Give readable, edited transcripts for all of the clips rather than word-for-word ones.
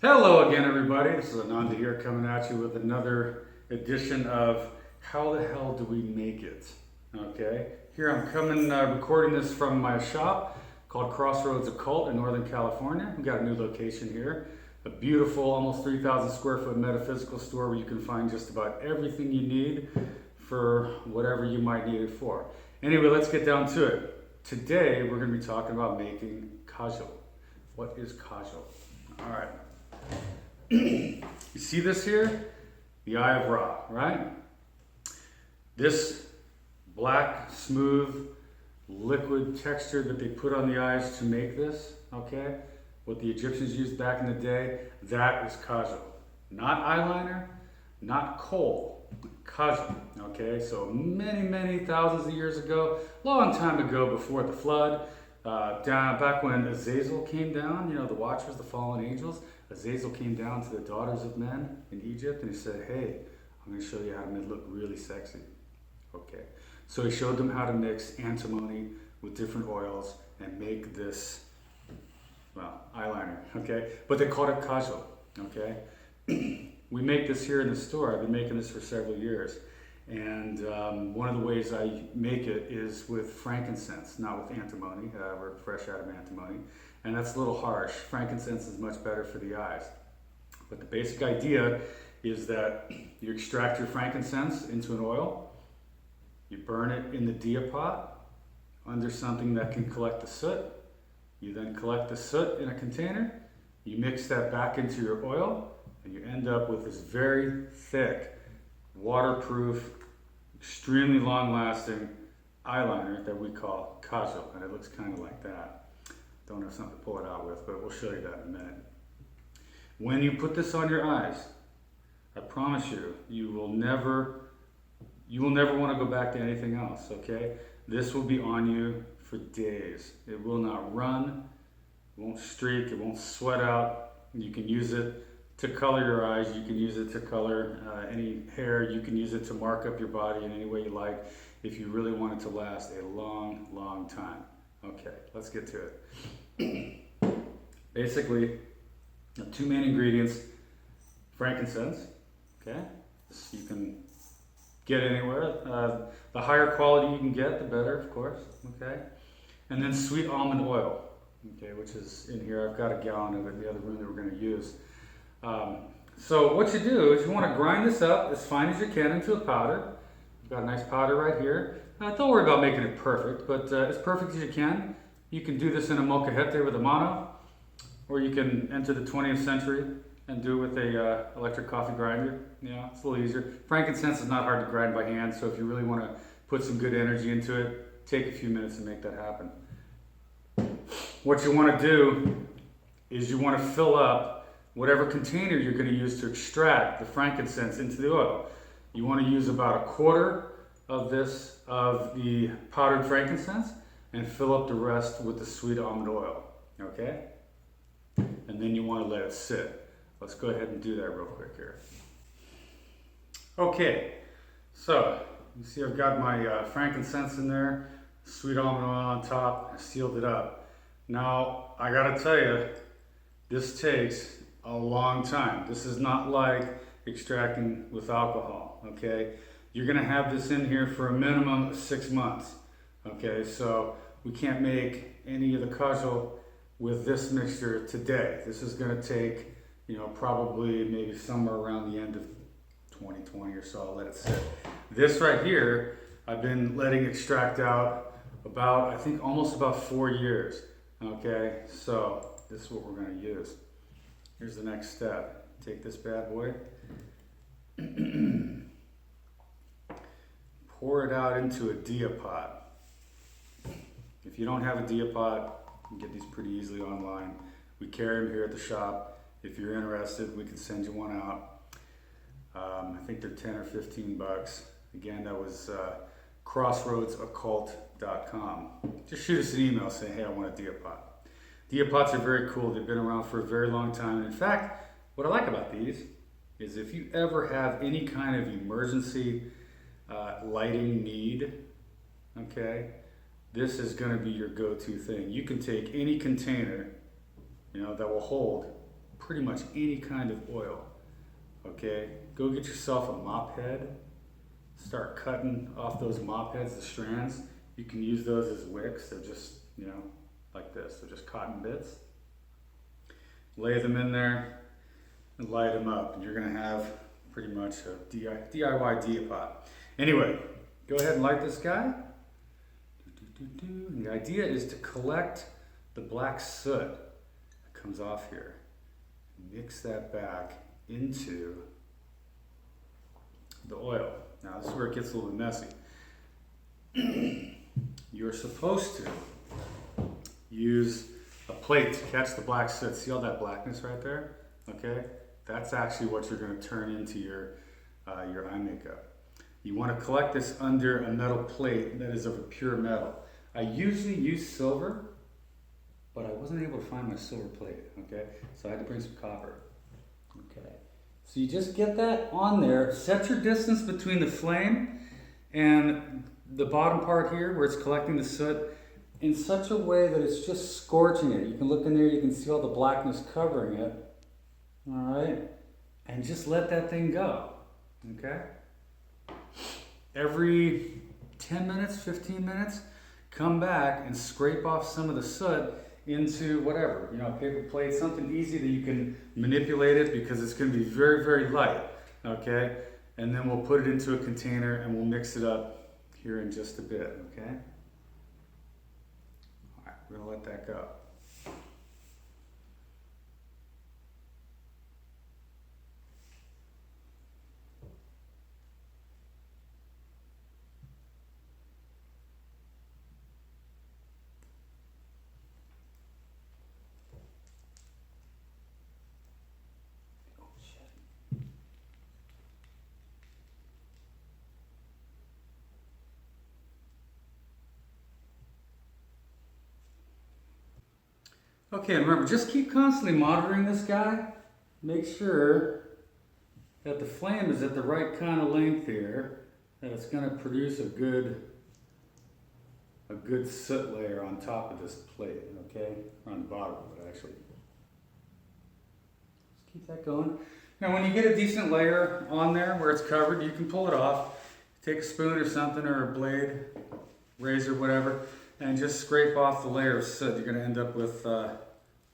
Hello again, everybody. This is Ananda here coming at you with another edition of How the Hell Do We Make It? Okay, here I'm coming recording this from my shop called Crossroads Occult in Northern California. We've got a new location here, a beautiful, almost 3,000 square foot metaphysical store where you can find just about everything you need for whatever you might need it for. Anyway, let's get down to it. Today we're going to be talking about making Kajal. What is Kajal? All right. You see this here? The Eye of Ra, right? This black, smooth, liquid texture that they put on the eyes to make this, okay? What the Egyptians used back in the day, that is Kajal. Not eyeliner, not kohl, Kajal, okay? So many thousands of years ago, long time ago before the flood, back when Azazel came down, you know, the Watchers, the fallen angels, Azazel came down to the daughters of men in Egypt and he said, hey, I'm going to show you how to look really sexy. Okay. So he showed them how to mix antimony with different oils and make this, well, eyeliner, okay? But they called it Kajal, okay? We make this here in the store. I've been making this for several years. And one of the ways I make it is with frankincense, not with antimony. We're fresh out of antimony. And that's a little harsh. Frankincense is much better for the eyes. But the basic idea is that you extract your frankincense into an oil, you burn it in the dia pot under something that can collect the soot. You then collect the soot in a container, you mix that back into your oil, and you end up with this very thick, waterproof, extremely long-lasting eyeliner that we call Kajal, and it looks kind of like that. Don't have something to pull it out with, but we'll show you that in a minute. When you put this on your eyes, I promise you, you will never want to go back to anything else, okay? This will be on you for days. It will not run, it won't streak, it won't sweat out. You can use it to color your eyes, you can use it to color any hair, you can use it to mark up your body in any way you like if you really want it to last a long time. Okay, let's get to it. Basically, the two main ingredients, frankincense, okay? This you can get anywhere. The higher quality you can get, the better, of course, okay? And then sweet almond oil, okay, which is in here. I've got a gallon of it in the other room that we're gonna use. So what you do is you wanna grind this up as fine as you can into a powder. I've got a nice powder right here. Don't worry about making it perfect, but as perfect as you can. You can do this in a molcajete with a mano, or you can enter the 20th century and do it with a electric coffee grinder. Yeah, it's a little easier. Frankincense is not hard to grind by hand, so if you really want to put some good energy into it, take a few minutes and make that happen. What you want to do is you want to fill up whatever container you're going to use to extract the frankincense into the oil. You want to use about a quarter of the powdered frankincense and fill up the rest with the sweet almond oil, okay? And then you want to let it sit. Let's go ahead and do that real quick here. Okay, so you see I've got my frankincense in there, sweet almond oil on top, I sealed it up. Now, I gotta tell you, this takes a long time. This is not like extracting with alcohol, okay? You're gonna have this in here for a minimum of 6 months, okay? So we can't make any of the Kajal with this mixture today. This is gonna take, you know, probably maybe somewhere around the end of 2020 or so. I'll let it sit. This right here, I've been letting extract out about, I think almost about 4 years, okay? So this is what we're gonna use. Here's the next step. Take this bad boy. Pour it out into a dia pot. If you don't have a dia pot, you can get these pretty easily online. We carry them here at the shop. If you're interested, we can send you one out. I think they're 10 or 15 bucks. Again, that was crossroadsoccult.com. Just shoot us an email saying, hey, I want a dia pot. Dia pots are very cool. They've been around for a very long time. And in fact, what I like about these is if you ever have any kind of emergency lighting need, okay, this is going to be your go-to thing. You can take any container, you know, that will hold pretty much any kind of oil. Okay, go get yourself a mop head. Start cutting off those mop heads, the strands. You can use those as wicks. They're just, you know, like this. They're just cotton bits. Lay them in there and light them up, and you're gonna have pretty much a DIY Diapot. Anyway, go ahead and light this guy. And the idea is to collect the black soot that comes off here. Mix that back into the oil. Now this is where it gets a little bit messy. You're supposed to use a plate to catch the black soot. See all that blackness right there? Okay, that's actually what you're going to turn into your eye makeup. You want to collect this under a metal plate that is of a pure metal. I usually use silver, but I wasn't able to find my silver plate. Okay, so I had to bring some copper. Okay, so you just get that on there. Set your distance between the flame and the bottom part here where it's collecting the soot in such a way that it's just scorching it. You can look in there, you can see all the blackness covering it. All right, and just let that thing go. Okay, every 10 minutes, 15 minutes, come back and scrape off some of the soot into whatever, you know, paper plate, something easy that you can manipulate it, because it's going to be very, very light. Okay, and then we'll put it into a container and we'll mix it up here in just a bit. Okay, all right, we're going to let that go. Okay, and remember, just keep constantly monitoring this guy. Make sure that the flame is at the right kind of length here, that it's going to produce a good soot layer on top of this plate, okay? Or on the bottom of it, actually. Just keep that going. Now, when you get a decent layer on there where it's covered, you can pull it off. Take a spoon or something, or a blade, razor, whatever, and just scrape off the layer of soot. You're going to end up with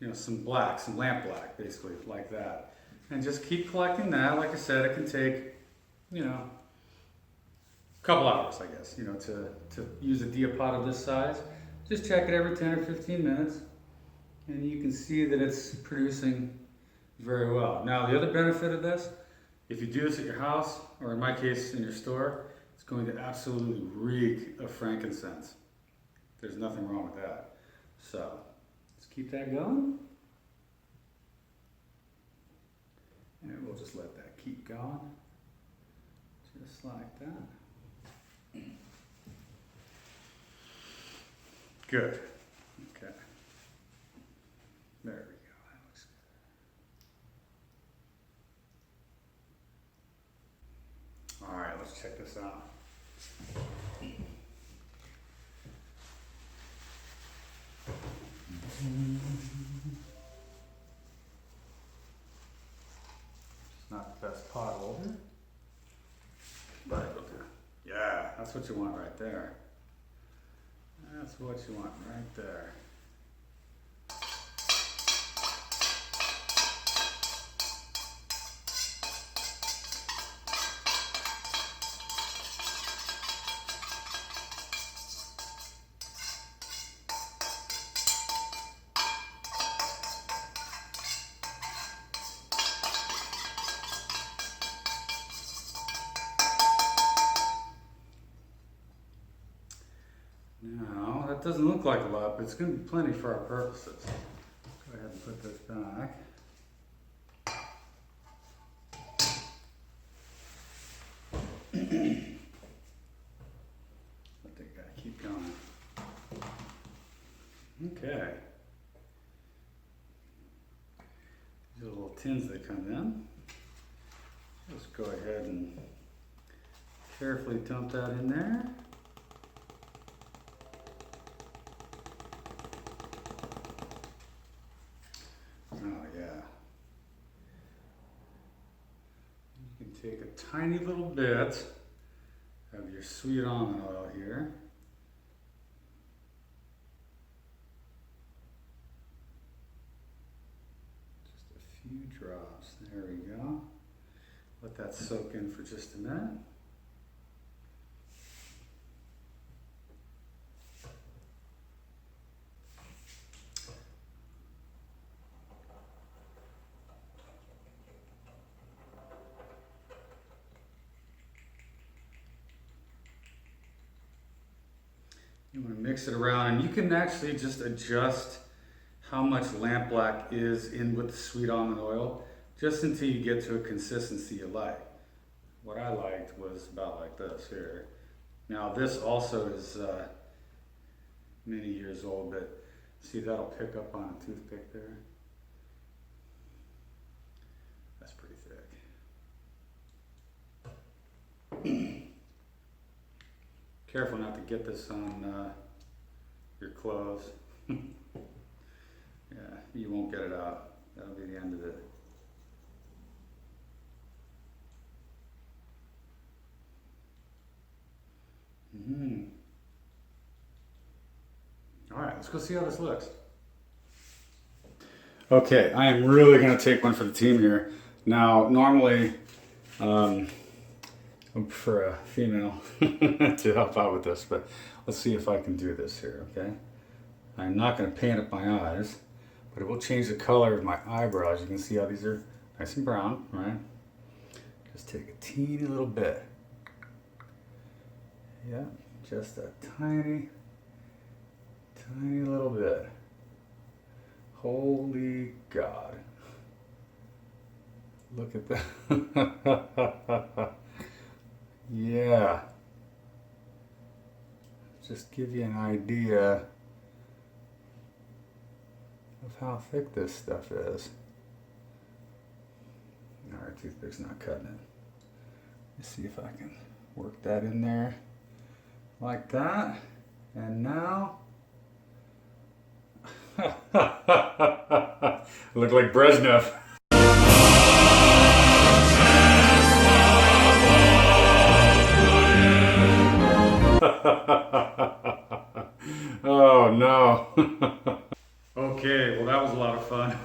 you know, some black, some lamp black, basically, like that. And just keep collecting that. Like I said, it can take, you know, a couple hours, I guess, you know, to use a Diapot of this size. Just check it every 10 or 15 minutes, and you can see that it's producing very well. Now, the other benefit of this, if you do this at your house, or in my case, in your store, it's going to absolutely reek of frankincense. There's nothing wrong with that. So, let's keep that going. And we'll just let that keep going. Just like that. Good. Okay. There we go. That looks good. All right, let's check this out. It's not the best pot holder, but it'll do. Yeah, that's what you want right there. That's what you want right there. Now, that doesn't look like a lot, but it's going to be plenty for our purposes. Go ahead and put this back. Let that guy keep going. Okay. These are the little tins that come in. Just go ahead and carefully dump that in there. Oh yeah, You can take a tiny little bit of your sweet almond oil here. Just a few drops. There we go. Let that soak in for just a minute. You want to mix it around, and you can actually just adjust how much lampblack is in with the sweet almond oil, just until you get to a consistency you like. What I liked was about like this here. Now this also is many years old, but see, that'll pick up on a toothpick there. That's pretty thick. Careful not to get this on your clothes. Yeah, you won't get it out. That'll be the end of it. All right, let's go see how this looks. Okay, I am really going to take one for the team here. Now, normally, I prefer a female to help out with this, but let's see if I can do this here, okay? I'm not going to paint up my eyes, but it will change the color of my eyebrows. You can see how these are nice and brown, right? Just take a teeny little bit. Yeah, just a tiny little bit. Holy God. Look at that. Yeah. Just give you an idea of how thick this stuff is. Alright, toothpick's not cutting it. Let's see if I can work that in there like that. And now look like Brezhnev. Oh no. Okay, well that was a lot of fun.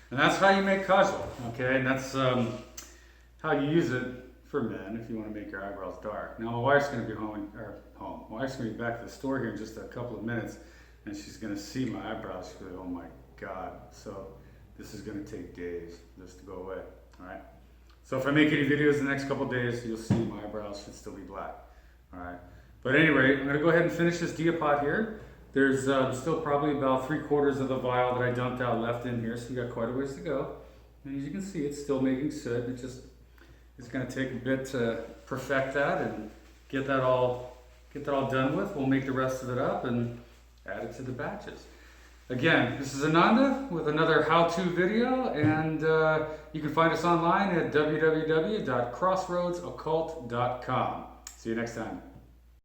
And that's how you make kajal, okay? And that's how you use it for men if you want to make your eyebrows dark. Now my wife's going to be home. My wife's going to be back at the store here in just a couple of minutes, and she's going to see my eyebrows. She's going to go, oh my God. So this is going to take days just to go away, all right? So if I make any videos in the next couple of days, you'll see my eyebrows should still be black, all right? But anyway, I'm going to go ahead and finish this Diapot here. There's still probably about 3/4 of the vial that I dumped out left in here, so you got quite a ways to go. And as you can see, it's still making soot. It's going to take a bit to perfect that and get that all done with. We'll make the rest of it up and add it to the batches. Again, this is Ananda with another how-to video, and you can find us online at www.crossroadsoccult.com. See you next time.